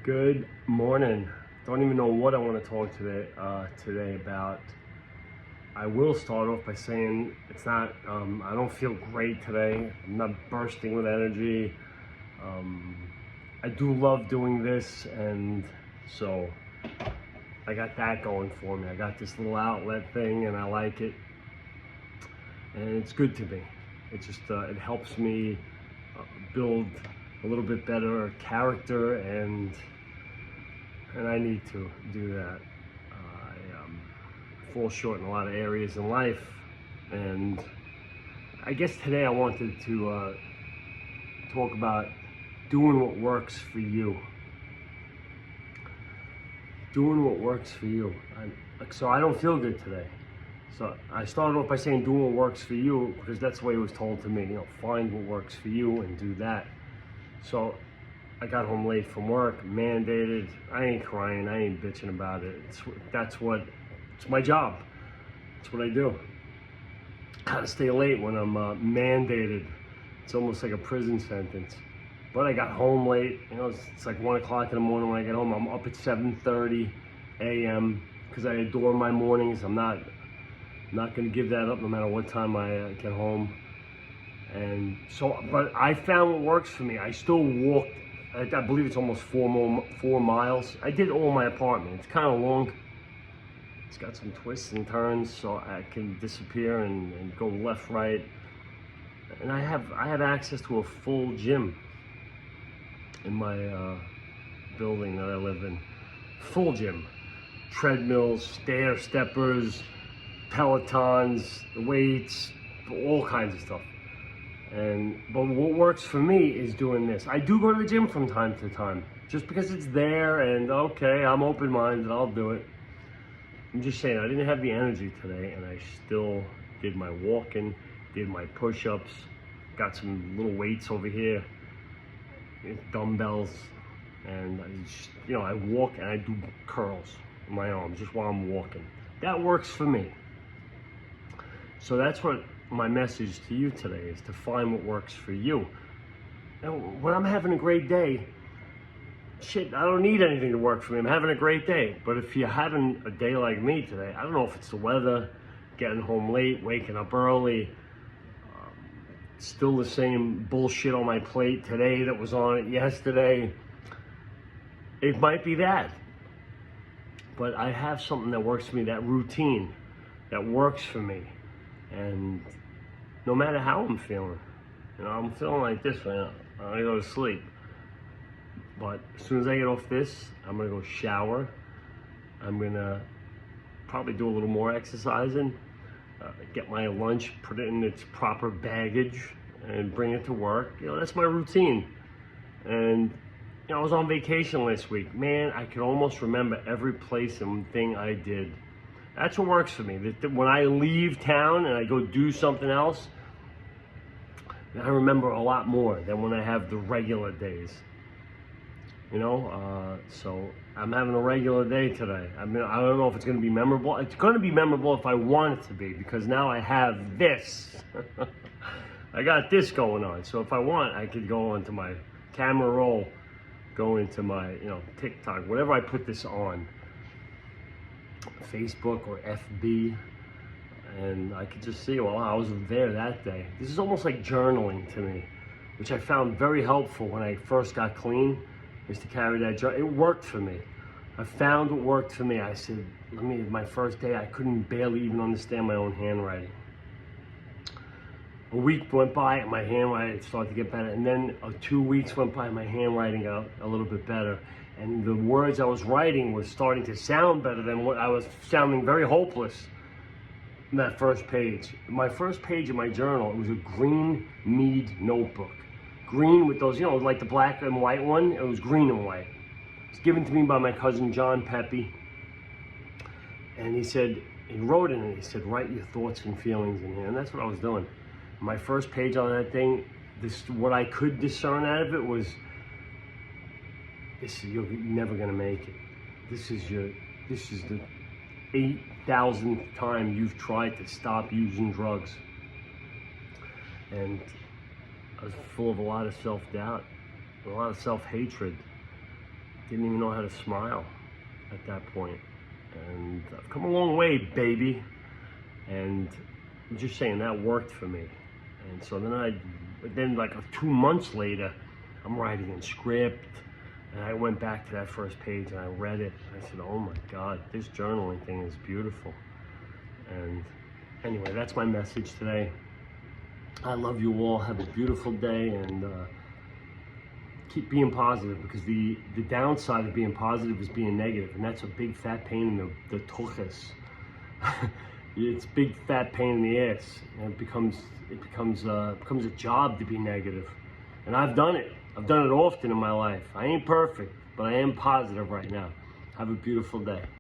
Good morning. Don't even know what I want to talk today about. I will start off by saying it's not. I don't feel great today. I'm not bursting with energy. I do love doing this, and so I got that going for me. I got this little outlet thing, and I like it, and it's good to me. It helps me build a little bit better character, and I need to do that. I fall short in a lot of areas in life, and I guess today I wanted to talk about doing what works for you. Doing what works for you. So I don't feel good today. So I started off by saying do what works for you, because that's the way it was told to me. Find what works for you and do that. So I got home late from work, mandated. I ain't crying, I ain't bitching about it. It's my job. It's what I do. Gotta stay late when I'm mandated. It's almost like a prison sentence. But I got home late. It's like 1 o'clock in the morning when I get home. I'm up at 7:30 a.m. because I adore my mornings. I'm not gonna give that up no matter what time I get home. And so, but I found what works for me. I still walked. I believe it's almost 4 miles. I did all my apartment. It's kind of long. It's got some twists and turns, so I can disappear and go left, right. And I have access to a full gym in my building that I live in. Full gym, treadmills, stair steppers, Pelotons, weights, all kinds of stuff. But what works for me is doing this. I do go to the gym from time to time, just because it's there, and okay, I'm open-minded, I'll do it. I'm just saying, I didn't have the energy today, and I still did my walking, did my push-ups, got some little weights over here, dumbbells, and I walk and I do curls in my arms just while I'm walking. That works for me. So that's what my message to you today is, to find what works for you. Now, when I'm having a great day, I don't need anything to work for me. I'm having a great day. But if you're having a day like me today, I don't know if it's the weather, getting home late, waking up early, still the same bullshit on my plate today that was on it yesterday. It might be that. But I have something that works for me, that routine that works for me. And no matter how I'm feeling, I'm feeling like this right now, I'm gonna go to sleep. But as soon as I get off this, I'm gonna go shower. I'm gonna probably do a little more exercising, get my lunch, put it in its proper baggage, and bring it to work. That's my routine. And I was on vacation last week. Man, I can almost remember every place and thing I did. That's what works for me. When I leave town and I go do something else, I remember a lot more than when I have the regular days. So I'm having a regular day today. I don't know if it's going to be memorable. It's going to be memorable if I want it to be, because now I have this. I got this going on. So if I want, I could go onto my camera roll, go into my, TikTok, whatever I put this on, Facebook or FB, and I could just see, well, I was there that day. This is almost like journaling to me, which I found very helpful when I first got clean, is to carry that journal. It worked for me. I found what worked for me. I said, my first day, I couldn't barely even understand my own handwriting. A week went by and my handwriting started to get better. And then 2 weeks went by and my handwriting got a little bit better. And the words I was writing was starting to sound better than what I was sounding very hopeless in that first page. My first page of my journal, it was a green Mead notebook. Green with those, like the black and white one, it was green and white. It was given to me by my cousin John Pepe. And he wrote in it, he said, write your thoughts and feelings in here. And that's what I was doing. My first page on that thing, what I could discern out of it was, you're never gonna make it. This is the 8,000th time you've tried to stop using drugs. And I was full of a lot of self-doubt, a lot of self-hatred. didn't even know how to smile at that point. And I've come a long way, baby. And I'm just saying that worked for me. And so then like 2 months later, I'm writing in script. And I went back to that first page and I read it. I said, oh my God, this journaling thing is beautiful. And anyway, that's my message today. I love you all. Have a beautiful day, and keep being positive, because the downside of being positive is being negative, and that's a big fat pain in the tuchus. It's big fat pain in the ass, and it becomes a job to be negative. And I've done it. I've done it often in my life. I ain't perfect, but I am positive right now. Have a beautiful day.